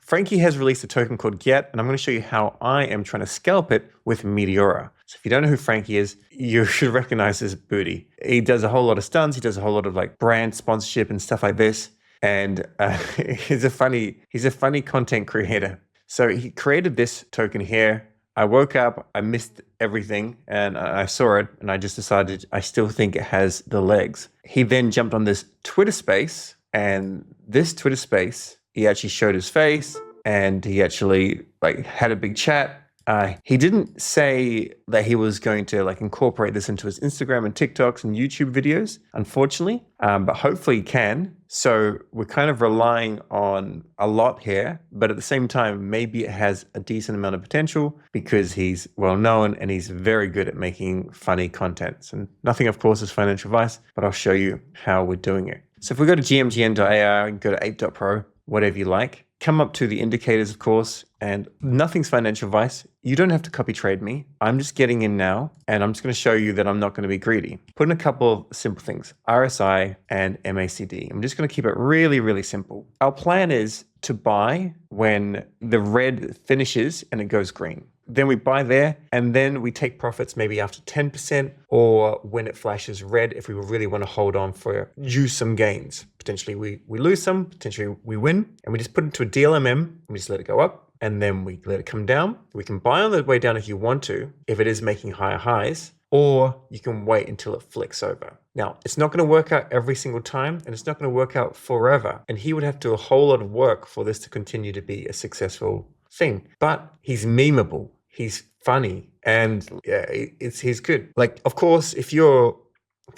Frankie has released a token called Get, and I'm going to show you how I am trying to scalp it with DYOR. So if you don't know who Frankie is, you should recognize his booty. He does a whole lot of stunts. He does a whole lot of like brand sponsorship and stuff like this. And he's a funny content creator. So he created this token here. I woke up, I missed everything, and I saw it, and I just decided I still think it has the legs. He then jumped on this Twitter space, and this Twitter space, he actually showed his face, and he actually like had a big chat. He didn't say that he was going to like incorporate this into his Instagram and TikToks and YouTube videos, unfortunately, but hopefully he can. So we're kind of relying on a lot here, but at the same time, maybe it has a decent amount of potential because he's well known and he's very good at making funny content. And nothing, of course, is financial advice, but I'll show you how we're doing it. So if we go to gmgn.ai and go to ape.pro, whatever you like, come up to the indicators, of course, and nothing's financial advice. You don't have to copy trade me. I'm just getting in now, and I'm just going to show you that I'm not going to be greedy. Put in a couple of simple things, RSI and MACD. I'm just going to keep it really, really simple. Our plan is to buy when the red finishes and it goes green. Then we buy there, and then we take profits maybe after 10% or when it flashes red if we really want to hold on for use some gains. Potentially we lose some, potentially we win, and we just put it into a DLMM and we just let it go up, and then we let it come down. We can buy on the way down if you want to, if it is making higher highs, or you can wait until it flicks over. Now, it's not going to work out every single time, and it's not going to work out forever. And he would have to do a whole lot of work for this to continue to be a successful thing. But he's memeable. He's funny, and yeah, he's good. Like, of course, if you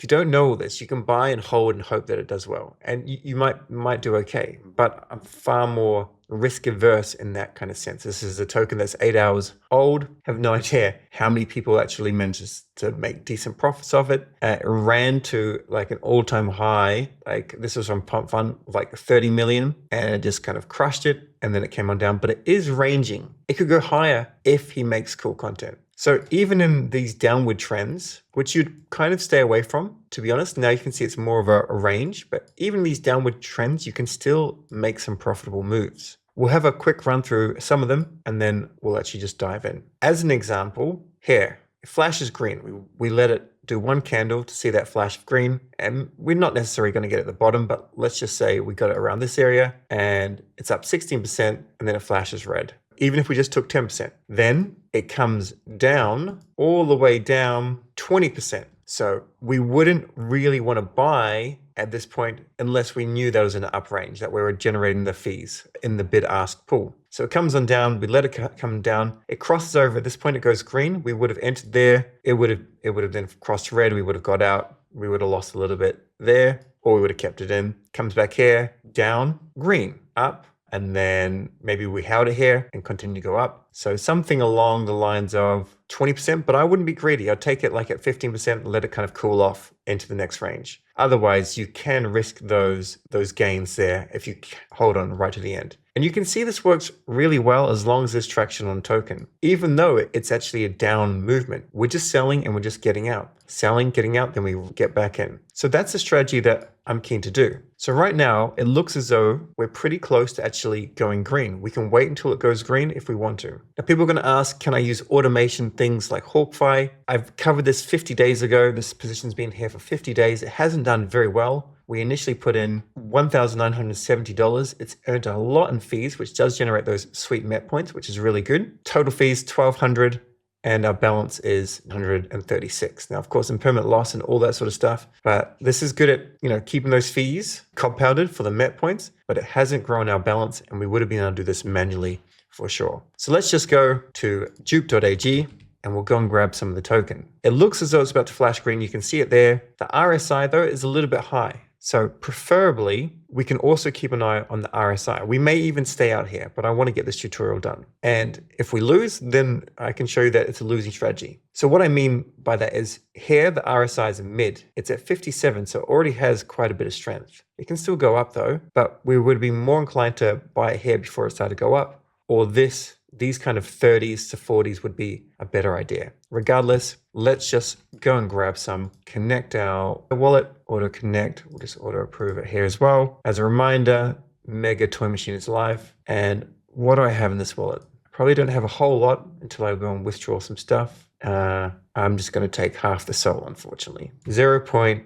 don't know all this, you can buy and hold and hope that it does well, and you might do okay. But I'm far more risk averse in that kind of sense. This is a token that's 8 hours old. Have no idea how many people actually managed to make decent profits of it. It ran to like an all-time high. Like this was from Pump Fund of like 30 million, and it just kind of crushed it, and then it came on down. But it is ranging. It could go higher if he makes cool content. So even in these downward trends, which you'd kind of stay away from, to be honest, now you can see it's more of a range, but even these downward trends, you can still make some profitable moves. We'll have a quick run through some of them, and then we'll actually just dive in. As an example, here, it flashes green. We let it do one candle to see that flash of green, and we're not necessarily going to get at the bottom, but let's just say we got it around this area, and it's up 16%, and then it flashes red. Even if we just took 10%, then it comes down all the way down 20%. So we wouldn't really want to buy at this point unless we knew that was an up range, that we were generating the fees in the bid-ask pool. So it comes on down, we let it come down, it crosses over. At this point it goes green, we would have entered there, it would have then crossed red, we would have got out, we would have lost a little bit there, or we would have kept it in. Comes back here, down, green, up, and then maybe we held it here and continue to go up. So something along the lines of 20%, but I wouldn't be greedy. I'd take it like at 15% and let it kind of cool off into the next range. Otherwise, you can risk those gains there if you hold on right to the end. And you can see this works really well as long as there's traction on token. Even though it's actually a down movement, we're just selling and we're just getting out. Selling, getting out, then we get back in. So that's a strategy that I'm keen to do. So right now, it looks as though we're pretty close to actually going green. We can wait until it goes green if we want to. Now, people are going to ask, can I use automation things like Hawkfly? I've covered this 50 days ago. This position's been here for 50 days. It hasn't done very well. We initially put in $1,970. It's earned a lot in fees, which does generate those sweet MET points, which is really good. Total fees, $1,200. And our balance is 136. Now, of course, impermanent loss and all that sort of stuff, but this is good at, keeping those fees compounded for the MET points, but it hasn't grown our balance, and we would have been able to do this manually for sure. So let's just go to juke.ag and we'll go and grab some of the token. It looks as though it's about to flash green. You can see it there. The RSI though is a little bit high. So preferably, we can also keep an eye on the RSI. We may even stay out here, but I want to get this tutorial done. And if we lose, then I can show you that it's a losing strategy. So what I mean by that is here, the RSI is mid. It's at 57, so it already has quite a bit of strength. It can still go up though, but we would be more inclined to buy it here before it started to go up, or these kind of 30s to 40s would be a better idea. Regardless, let's just go and grab some, connect our wallet, auto connect. We'll just auto approve it here as well. As a reminder, Mega Toy Machine is live, and what do I have in this wallet? I probably don't have a whole lot until I go and withdraw some stuff. I'm just going to take half the Sol, unfortunately. 0.25.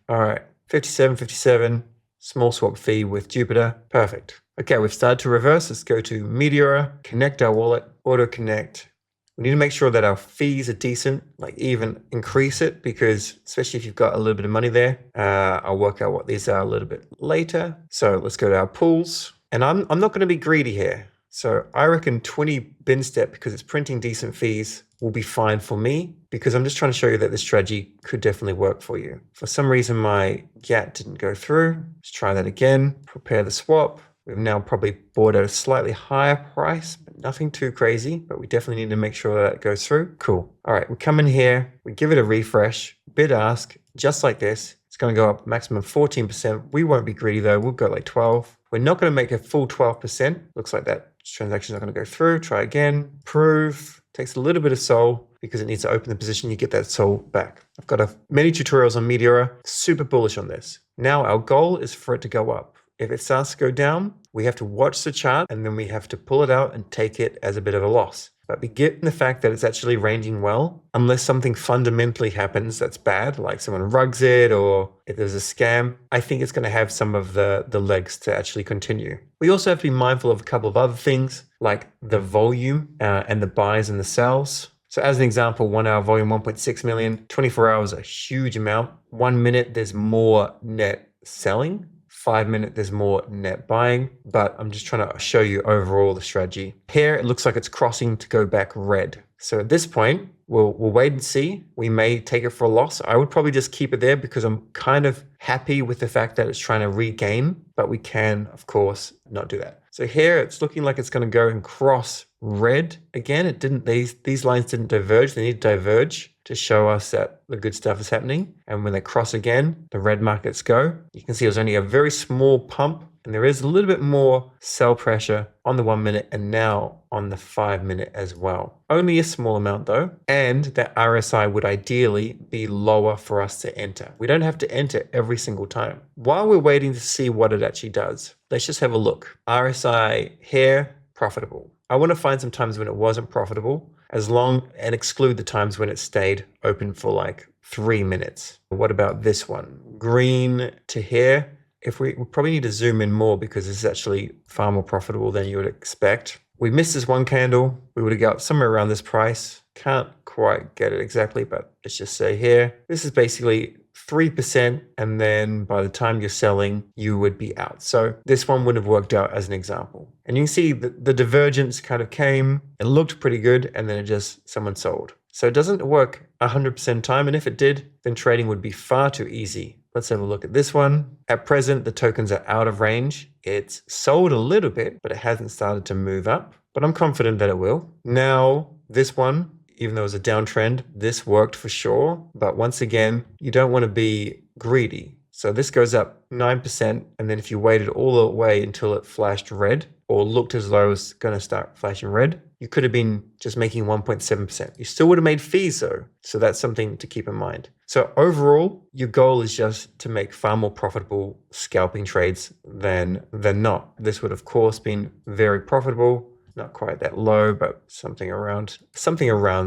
All right, 57, small swap fee with Jupiter. Perfect. Okay, we've started to reverse. Let's go to Meteora, connect our wallet, auto connect. We need to make sure that our fees are decent, like even increase it, because especially if you've got a little bit of money there, I'll work out what these are a little bit later. So let's go to our pools, and I'm not going to be greedy here. So I reckon 20 bin step, because it's printing decent fees, will be fine for me, because I'm just trying to show you that this strategy could definitely work for you. For some reason, my GAT didn't go through. Let's try that again. Prepare the swap. We've now probably bought at a slightly higher price, but nothing too crazy, but we definitely need to make sure that it goes through. Cool. All right, we come in here, we give it a refresh, bid ask, just like this. It's going to go up maximum 14%. We won't be greedy though. We'll go like 12. We're not going to make a full 12%. Looks like that transaction's not going to go through. Try again. Prove. Takes a little bit of Sol because it needs to open the position. You get that Sol back. I've got many tutorials on Meteora. Super bullish on this. Now our goal is for it to go up. If it starts to go down, we have to watch the chart and then we have to pull it out and take it as a bit of a loss. But we get the fact that it's actually ranging well, unless something fundamentally happens that's bad, like someone rugs it or if there's a scam, I think it's going to have some of the legs to actually continue. We also have to be mindful of a couple of other things, like the volume and the buys and the sells. So as an example, 1 hour volume, 1.6 million, 24 hours, a huge amount. 1 minute, there's more net selling. 5 minute, there's more net buying, but I'm just trying to show you overall the strategy. Here, it looks like it's crossing to go back red. So at this point, we'll wait and see. We may take it for a loss. I would probably just keep it there because I'm kind of happy with the fact that it's trying to regain, but we can, of course, not do that. So here, it's looking like it's going to go and cross red again. It didn't. These lines didn't diverge. They need to diverge to show us that the good stuff is happening. And when they cross again, the red markets go. You can see it was only a very small pump, and there is a little bit more sell pressure on the 1 minute and now on the 5 minute as well. Only a small amount though, and that RSI would ideally be lower for us to enter. We don't have to enter every single time. While we're waiting to see what it actually does, let's just have a look. RSI here, profitable. I want to find some times when it wasn't profitable, and exclude the times when it stayed open for like 3 minutes. What about this one? Green to here. If we probably need to zoom in more because this is actually far more profitable than you would expect. We missed this one candle. We would have got somewhere around this price. Can't quite get it exactly, but let's just say here. This is basically 3%, and then by the time you're selling, you would be out. So this one would have worked out as an example. And you can see the divergence kind of came, it looked pretty good, and then someone sold. So it doesn't work 100% time, and if it did, then trading would be far too easy. Let's have a look at this one. At present, the tokens are out of range. It's sold a little bit, but it hasn't started to move up, but I'm confident that it will. Now, this one, even though it was a downtrend, this worked for sure. But once again, you don't want to be greedy. So this goes up 9%. And then if you waited all the way until it flashed red or looked as though it was going to start flashing red, you could have been just making 1.7%. You still would have made fees though. So that's something to keep in mind. So overall, your goal is just to make far more profitable scalping trades than not. This would of course been very profitable. Not quite that low, but something around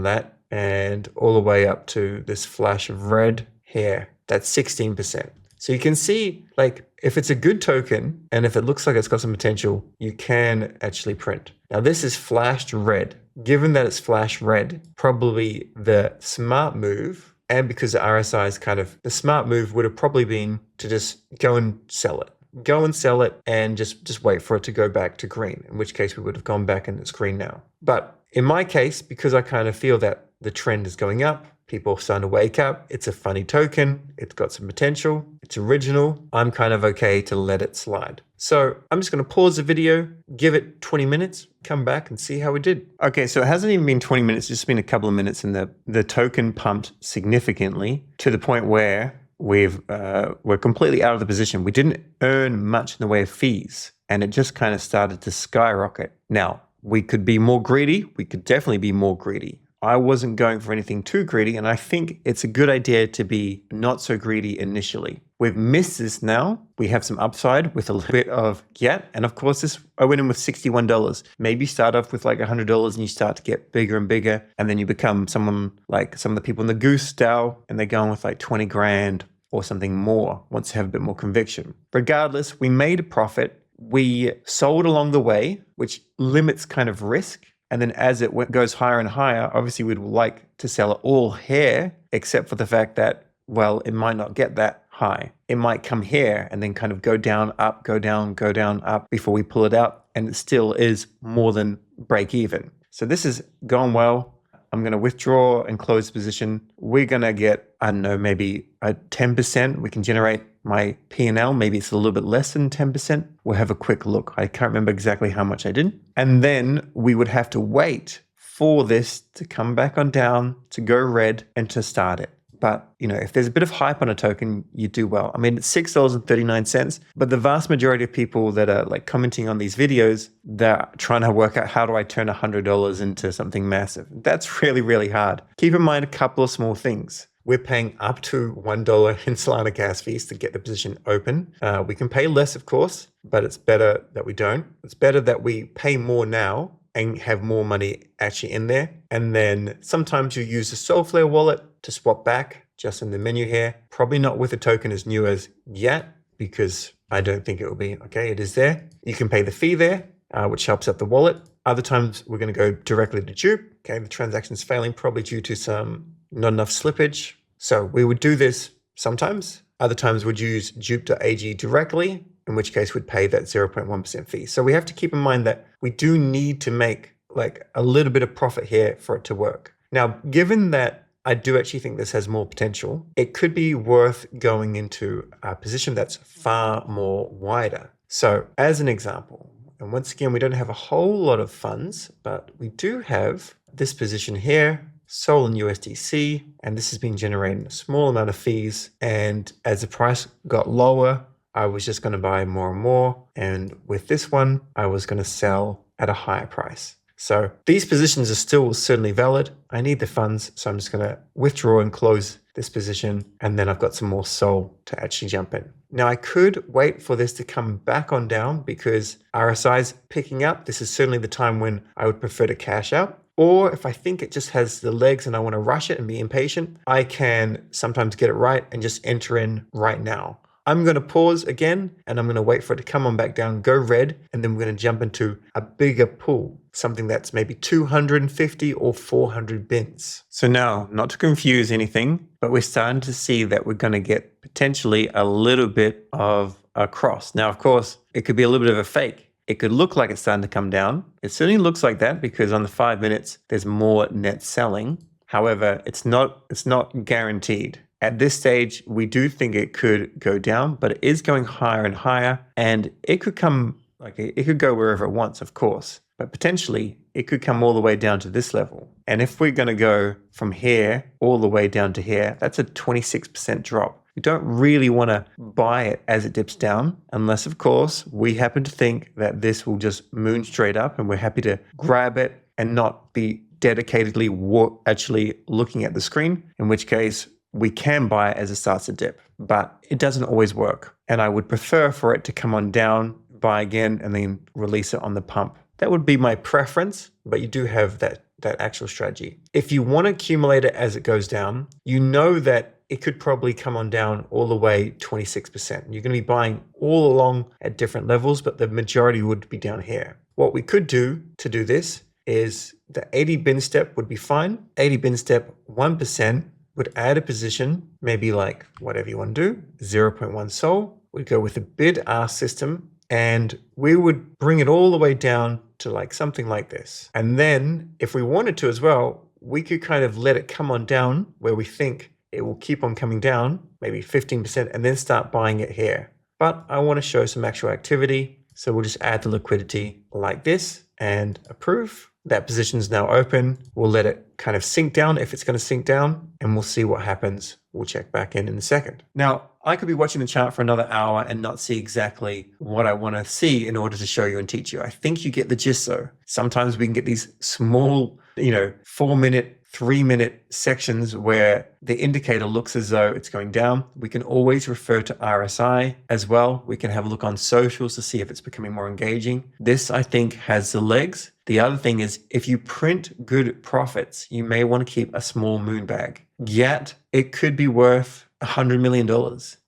that, and all the way up to this flash of red here. That's 16%. So you can see, like, if it's a good token and if it looks like it's got some potential, you can actually print. Now this is flashed red. Given that it's flashed red, probably the smart move, and because the RSI is the smart move would have probably been to just go and sell it. Go and sell it and just wait for it to go back to green, in which case we would have gone back and it's green now. But in my case, because I kind of feel that the trend is going up, people are starting to wake up, it's a funny token, it's got some potential, it's original, I'm kind of okay to let it slide. So I'm just going to pause the video, give it 20 minutes, come back and see how we did. Okay, so it hasn't even been 20 minutes, it's just been a couple of minutes, and the token pumped significantly to the point where we're completely out of the position. We didn't earn much in the way of fees, and it just kind of started to skyrocket. Now, we could be more greedy. We could definitely be more greedy. I wasn't going for anything too greedy, and I think it's a good idea to be not so greedy initially. We've missed this now. We have some upside with a little bit of get. And of course, I went in with $61. Maybe start off with like $100 and you start to get bigger and bigger. And then you become someone like some of the people in the Goose DAO and they're going with like 20 grand or something more once you have a bit more conviction. Regardless, we made a profit. We sold along the way, which limits kind of risk. And then as it goes higher and higher, obviously we'd like to sell it all here, except for the fact that, well, it might not get that high. It might come here and then kind of go down, up, go down, up before we pull it out. And it still is more than break even. So this is going well. I'm going to withdraw and close the position. We're going to get, I don't know, maybe a 10%. We can generate my P&L. Maybe it's a little bit less than 10%. We'll have a quick look. I can't remember exactly how much I did. And then we would have to wait for this to come back on down, to go red, and to start it. But, if there's a bit of hype on a token, you do well. I mean, it's $6.39, but the vast majority of people that are like commenting on these videos, they're trying to work out how do I turn $100 into something massive. That's really, really hard. Keep in mind a couple of small things. We're paying up to $1 in Solana gas fees to get the position open. We can pay less, of course, but it's better that we don't. It's better that we pay more now and have more money actually in there. And then sometimes you use the Solflare wallet to swap back just in the menu here. Probably not with a token as new as yet, because I don't think it will be. Okay, it is there. You can pay the fee there, which helps out the wallet. Other times we're going to go directly to dupe. Okay, the transaction's failing, probably due to some not enough slippage. So we would do this sometimes. Other times we'd use dupe.ag directly, in which case we'd pay that 0.1% fee. So we have to keep in mind that we do need to make like a little bit of profit here for it to work. Now, given that I do actually think this has more potential, it could be worth going into a position that's far more wider. So as an example, and once again, we don't have a whole lot of funds, but we do have this position here, Sol and USDC, and this has been generating a small amount of fees. And as the price got lower, I was just going to buy more and more. And with this one, I was going to sell at a higher price. So these positions are still certainly valid. I need the funds, so I'm just going to withdraw and close this position. And then I've got some more Sol to actually jump in. Now I could wait for this to come back on down because RSI is picking up. This is certainly the time when I would prefer to cash out. Or if I think it just has the legs and I want to rush it and be impatient, I can sometimes get it right and just enter in right now. I'm going to pause again and I'm going to wait for it to come on back down, go red, and then we're going to jump into a bigger pool, something that's maybe 250 or 400 bins. So now, not to confuse anything, but we're starting to see that we're going to get potentially a little bit of a cross. Now, of course, it could be a little bit of a fake. It could look like it's starting to come down. It certainly looks like that because on the 5 minutes, there's more net selling. However, it's not guaranteed. At this stage, we do think it could go down, but it is going higher and higher, and it could come, it could go wherever it wants, of course, but potentially it could come all the way down to this level. And if we're going to go from here all the way down to here, that's a 26% drop. You don't really want to buy it as it dips down, unless, of course, we happen to think that this will just moon straight up and we're happy to grab it and not be dedicatedly actually looking at the screen, in which case we can buy it as it starts to dip, but it doesn't always work. And I would prefer for it to come on down, buy again, and then release it on the pump. That would be my preference, but you do have that actual strategy. If you want to accumulate it as it goes down, you know that it could probably come on down all the way 26%. You're going to be buying all along at different levels, but the majority would be down here. What we could do to do this is the 80 bin step would be fine. 80 bin step, 1%. Would add a position, maybe like whatever you want to do, 0.1 Sol. We'd go with a bid-ask system and we would bring it all the way down to like something like this. And then if we wanted to as well, we could kind of let it come on down where we think it will keep on coming down, maybe 15%, and then start buying it here. But I want to show some actual activity. So we'll just add the liquidity like this and approve. That position is now open. We'll let it kind of sink down if it's going to sink down, and we'll see what happens. We'll check back in a second. Now, I could be watching the chart for another hour and not see exactly what I want to see in order to show you and teach you. I think you get the gist though. Sometimes we can get these small, 4-minute, 3-minute sections where the indicator looks as though it's going down. We can always refer to RSI as well. We can have a look on socials to see if it's becoming more engaging. This, I think, has the legs. The other thing is, if you print good profits, you may want to keep a small moon bag. Yet it could be worth $100 million.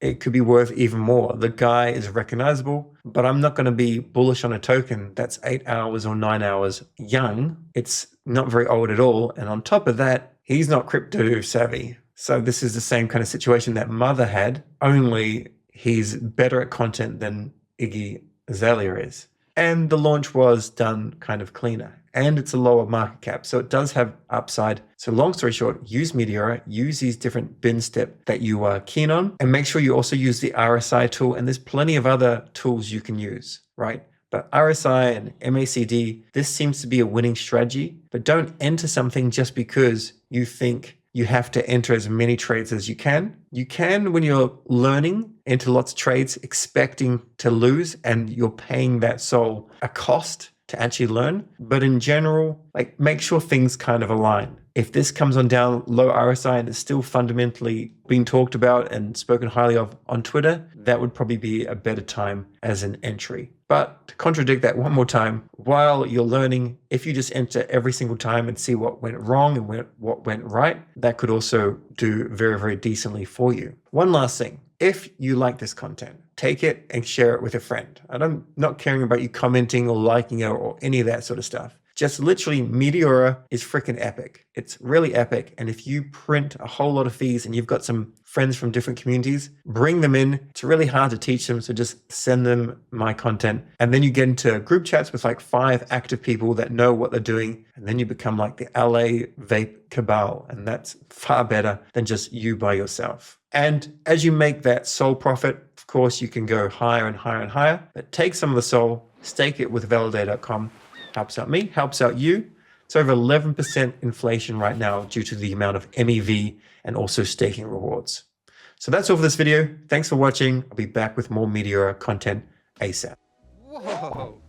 It could be worth even more. The guy is recognizable, but I'm not going to be bullish on a token that's 8 hours or 9 hours young. It's not very old at all. And on top of that, he's not crypto savvy. So this is the same kind of situation that Mother had, only he's better at content than Iggy Azalea is. And the launch was done kind of cleaner. And it's a lower market cap, so it does have upside. So long story short, use Meteora, use these different bin steps that you are keen on, and make sure you also use the RSI tool. And there's plenty of other tools you can use, right? But RSI and MACD, this seems to be a winning strategy. But don't enter something just because you think you have to enter as many trades as you can. You can, when you're learning, enter lots of trades expecting to lose, and you're paying that soul a cost to actually learn. But in general, like, make sure things kind of align. If this comes on down low RSI and is still fundamentally being talked about and spoken highly of on Twitter, that would probably be a better time as an entry. But to contradict that one more time, while you're learning, if you just enter every single time and see what went wrong and what went right, that could also do very, very decently for you. One last thing. If you like this content, take it and share it with a friend. I'm not caring about you commenting or liking it or any of that sort of stuff. Just literally, Meteora is freaking epic. It's really epic. And if you print a whole lot of fees and you've got some friends from different communities, bring them in. It's really hard to teach them, so just send them my content. And then you get into group chats with like 5 active people that know what they're doing. And then you become like the LA vape cabal. And that's far better than just you by yourself. And as you make that soul profit, of course, you can go higher and higher and higher. But take some of the soul, stake it with Validate.com. Helps out me, helps out you. It's over 11% inflation right now due to the amount of MEV and also staking rewards. So that's all for this video. Thanks for watching. I'll be back with more Meteora content ASAP. Whoa.